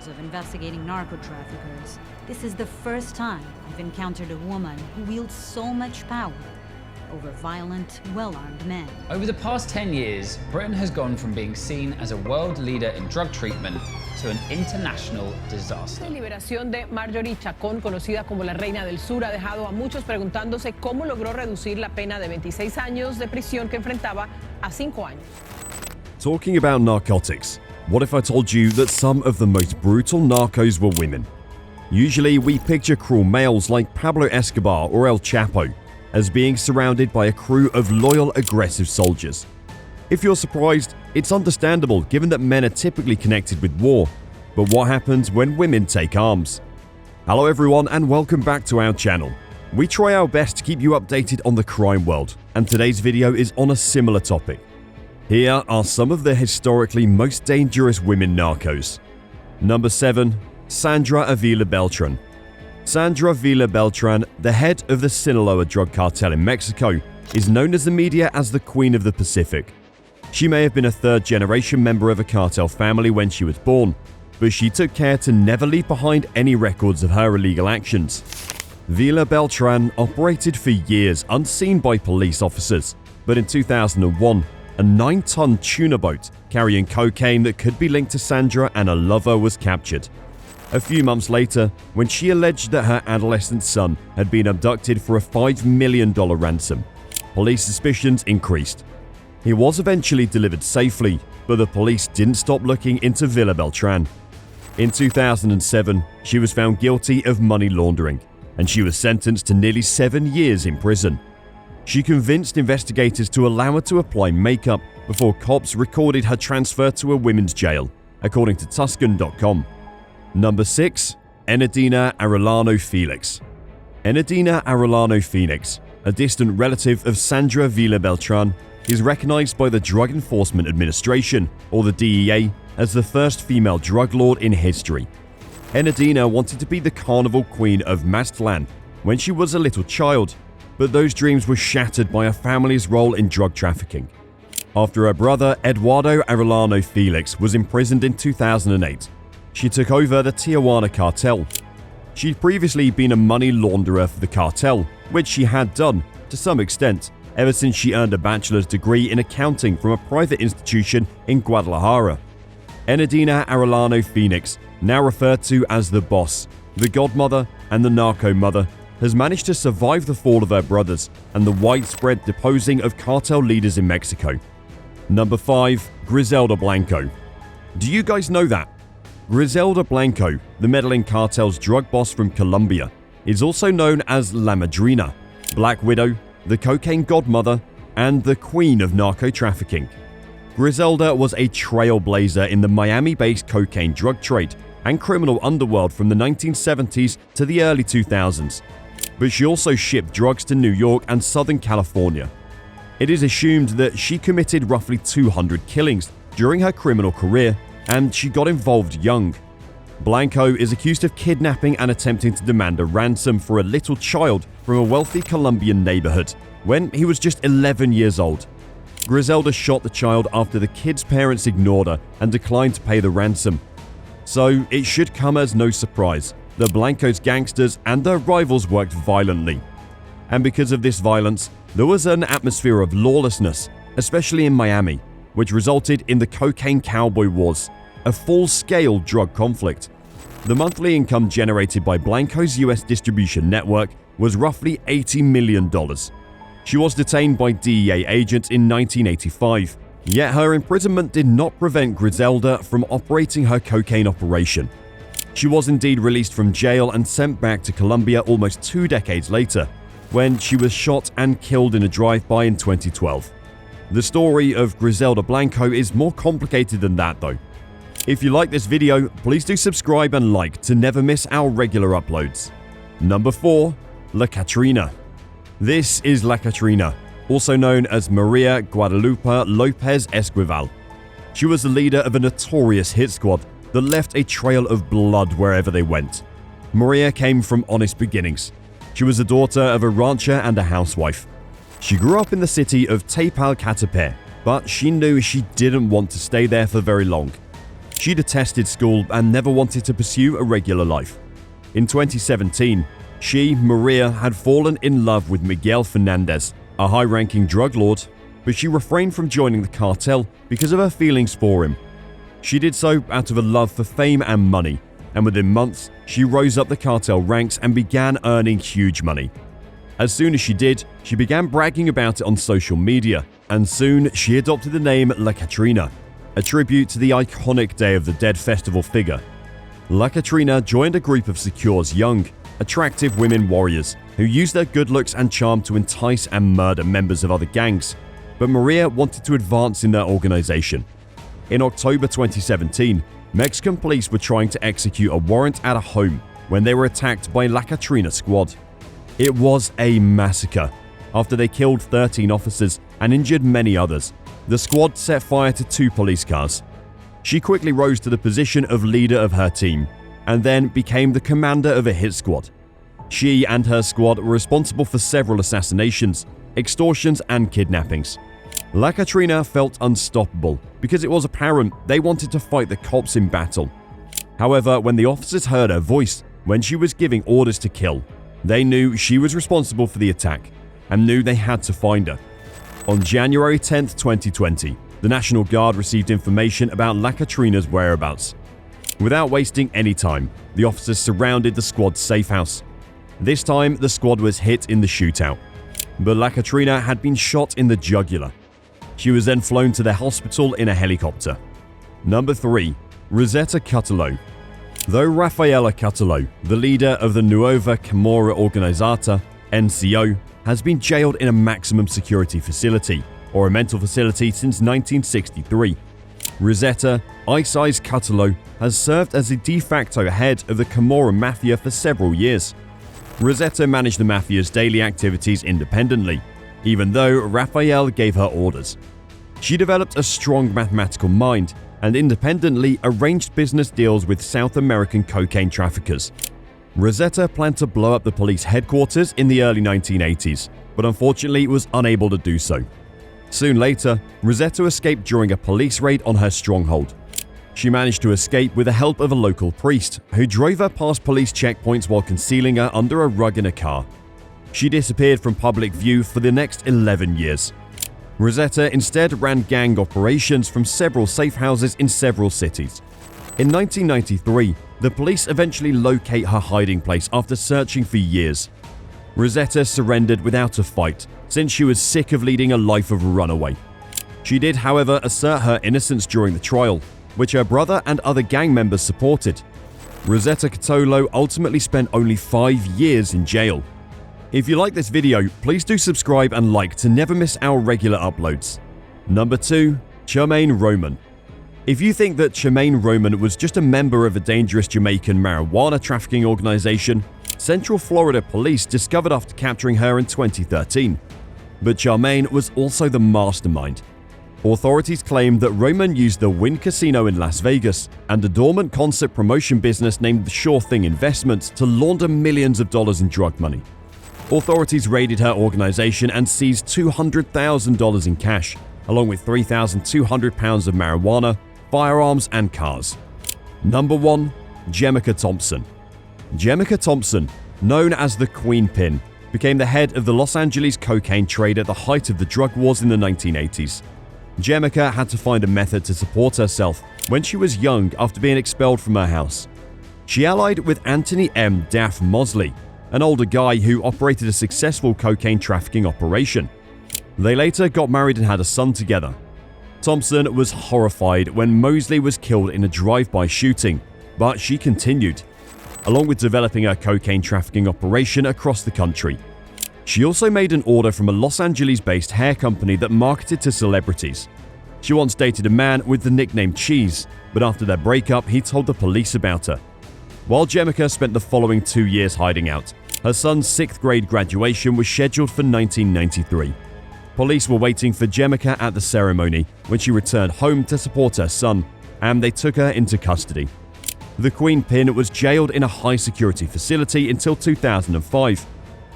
years of investigating narco traffickers, this is the first time I've encountered a woman who wields so much power over violent, well-armed men. Over the past 10 years, Britain has gone from being seen as a world leader in drug treatment to an international disaster. La liberación de Marjorie Chacón, conocida como la Reina del Sur, ha dejado a muchos preguntándose cómo logró reducir la pena de 26 años de prisión que enfrentaba a 5 años. Talking about narcotics, what if I told you that some of the most brutal narcos were women? Usually we picture cruel males like Pablo Escobar or El Chapo as being surrounded by a crew of loyal, aggressive soldiers. If you're surprised, it's understandable given that men are typically connected with war. But what happens when women take arms? Hello everyone and welcome back to our channel. We try our best to keep you updated on the crime world, and today's video is on a similar topic. Here are some of the historically most dangerous women narcos. Number 7. Sandra Avila Beltran. Sandra Avila Beltran, the head of the Sinaloa drug cartel in Mexico, is known as the media as the Queen of the Pacific. She may have been a third-generation member of a cartel family when she was born, but she took care to never leave behind any records of her illegal actions. Avila Beltran operated for years unseen by police officers, but in 2001, a 9-ton tuna boat carrying cocaine that could be linked to Sandra and a lover was captured. A few months later, when she alleged that her adolescent son had been abducted for a $5 million ransom, police suspicions increased. He was eventually delivered safely, but the police didn't stop looking into Avila Beltran. In 2007, she was found guilty of money laundering, and she was sentenced to nearly 7 years in prison. She convinced investigators to allow her to apply makeup before cops recorded her transfer to a women's jail, according to Tuscan.com. Number 6. Enadina Arellano Felix. Enadina Arellano Felix, a distant relative of Sandra Avila Beltran, is recognized by the Drug Enforcement Administration, or the DEA, as the first female drug lord in history. Enadina wanted to be the carnival queen of Mazatlan when she was a little child, but those dreams were shattered by her family's role in drug trafficking. After her brother Eduardo Arellano Felix was imprisoned in 2008, she took over the Tijuana cartel. She'd previously been a money launderer for the cartel, which she had done, to some extent, ever since she earned a bachelor's degree in accounting from a private institution in Guadalajara. Enadina Arellano Felix, now referred to as the boss, the godmother, and the narco mother, has managed to survive the fall of her brothers and the widespread deposing of cartel leaders in Mexico. Number 5. Griselda Blanco. Do you guys know that? Griselda Blanco, the Medellin cartel's drug boss from Colombia, is also known as La Madrina, Black Widow, the cocaine godmother, and the queen of narco trafficking. Griselda was a trailblazer in the Miami-based cocaine drug trade and criminal underworld from the 1970s to the early 2000s, but she also shipped drugs to New York and Southern California. It is assumed that she committed roughly 200 killings during her criminal career, and she got involved young. Blanco is accused of kidnapping and attempting to demand a ransom for a little child from a wealthy Colombian neighborhood when he was just 11 years old. Griselda shot the child after the kid's parents ignored her and declined to pay the ransom. So it should come as no surprise that Blanco's gangsters and their rivals worked violently. And because of this violence, there was an atmosphere of lawlessness, especially in Miami, which resulted in the Cocaine Cowboy Wars, a full-scale drug conflict. The monthly income generated by Blanco's US distribution network was roughly $80 million. She was detained by DEA agents in 1985, yet her imprisonment did not prevent Griselda from operating her cocaine operation. She was indeed released from jail and sent back to Colombia almost 2 decades later, when she was shot and killed in a drive-by in 2012. The story of Griselda Blanco is more complicated than that though. If you like this video, please do subscribe and like to never miss our regular uploads. Number 4. La Catrina. This is La Catrina, also known as Maria Guadalupe Lopez Esquivel. She was the leader of a notorious hit squad that left a trail of blood wherever they went. Maria came from honest beginnings. She was the daughter of a rancher and a housewife. She grew up in the city of Tepalcatepec, but she knew she didn't want to stay there for very long. She detested school and never wanted to pursue a regular life. In 2017, she, Maria, had fallen in love with Miguel Fernandez, a high-ranking drug lord, but she refrained from joining the cartel because of her feelings for him. She did so out of a love for fame and money, and within months, she rose up the cartel ranks and began earning huge money. As soon as she did, she began bragging about it on social media, and soon she adopted the name La Catrina, a tribute to the iconic Day of the Dead festival figure. La Catrina joined a group of Secure's young, attractive women warriors who used their good looks and charm to entice and murder members of other gangs, but Maria wanted to advance in their organization. In October 2017, Mexican police were trying to execute a warrant at a home when they were attacked by La Catrina squad. It was a massacre. After they killed 13 officers and injured many others, the squad set fire to 2 police cars. She quickly rose to the position of leader of her team and then became the commander of a hit squad. She and her squad were responsible for several assassinations, extortions, and kidnappings. La Catrina felt unstoppable because it was apparent they wanted to fight the cops in battle. However, when the officers heard her voice when she was giving orders to kill, they knew she was responsible for the attack and knew they had to find her. On January 10, 2020, the National Guard received information about La Catrina's whereabouts. Without wasting any time, the officers surrounded the squad's safe house. This time, the squad was hit in the shootout, but La Catrina had been shot in the jugular. She was then flown to their hospital in a helicopter. Number 3. Rosetta Cutolo. Though Rafaela Cutolo, the leader of the Nueva Camorra Organizata, NCO, has been jailed in a maximum security facility, or a mental facility, since 1963. Rosetta Ice Cutolo has served as the de facto head of the Camorra Mafia for several years. Rosetta managed the Mafia's daily activities independently, even though Rafael gave her orders. She developed a strong mathematical mind and independently arranged business deals with South American cocaine traffickers. Rosetta planned to blow up the police headquarters in the early 1980s, but unfortunately was unable to do so. Soon later, Rosetta escaped during a police raid on her stronghold. She managed to escape with the help of a local priest, who drove her past police checkpoints while concealing her under a rug in a car. She disappeared from public view for the next 11 years. Rosetta instead ran gang operations from several safe houses in several cities. In 1993, the police eventually locate her hiding place after searching for years. Rosetta surrendered without a fight, since she was sick of leading a life of runaway. She did, however, assert her innocence during the trial, which her brother and other gang members supported. Rosetta Cutolo ultimately spent only 5 years in jail. If you like this video, please do subscribe and like to never miss our regular uploads. Number 2. Charmaine Roman. If you think that Charmaine Roman was just a member of a dangerous Jamaican marijuana trafficking organization, Central Florida police discovered after capturing her in 2013. But Charmaine was also the mastermind. Authorities claimed that Roman used the Wynn Casino in Las Vegas and a dormant concert promotion business named the Sure Thing Investments to launder millions of dollars in drug money. Authorities raided her organization and seized $200,000 in cash, along with 3,200 pounds of marijuana, firearms, and cars. Number 1. Jemica Thompson. Jemica Thompson, known as the Queen Pin, became the head of the Los Angeles cocaine trade at the height of the drug wars in the 1980s. Jemica had to find a method to support herself when she was young after being expelled from her house. She allied with Anthony M. Daff Mosley, an older guy who operated a successful cocaine trafficking operation. They later got married and had a son together. Thompson was horrified when Mosley was killed in a drive-by shooting, but she continued, along with developing her cocaine trafficking operation across the country. She also made an order from a Los Angeles-based hair company that marketed to celebrities. She once dated a man with the nickname Cheese, but after their breakup, he told the police about her. While Jemica spent the following 2 years hiding out, her son's 6th grade graduation was scheduled for 1993. Police were waiting for Jemica at the ceremony when she returned home to support her son, and they took her into custody. The Queen Pin was jailed in a high-security facility until 2005,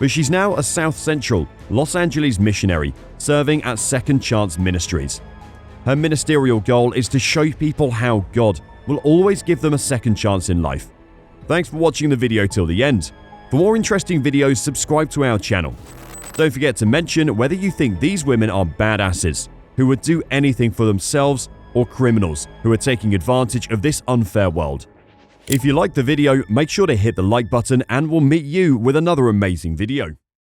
but she's now a South Central Los Angeles missionary serving at Second Chance Ministries. Her ministerial goal is to show people how God will always give them a second chance in life. Thanks for watching the video till the end. For more interesting videos, subscribe to our channel. Don't forget to mention whether you think these women are badasses, who would do anything for themselves, or criminals who are taking advantage of this unfair world. If you liked the video, make sure to hit the like button and we'll meet you with another amazing video.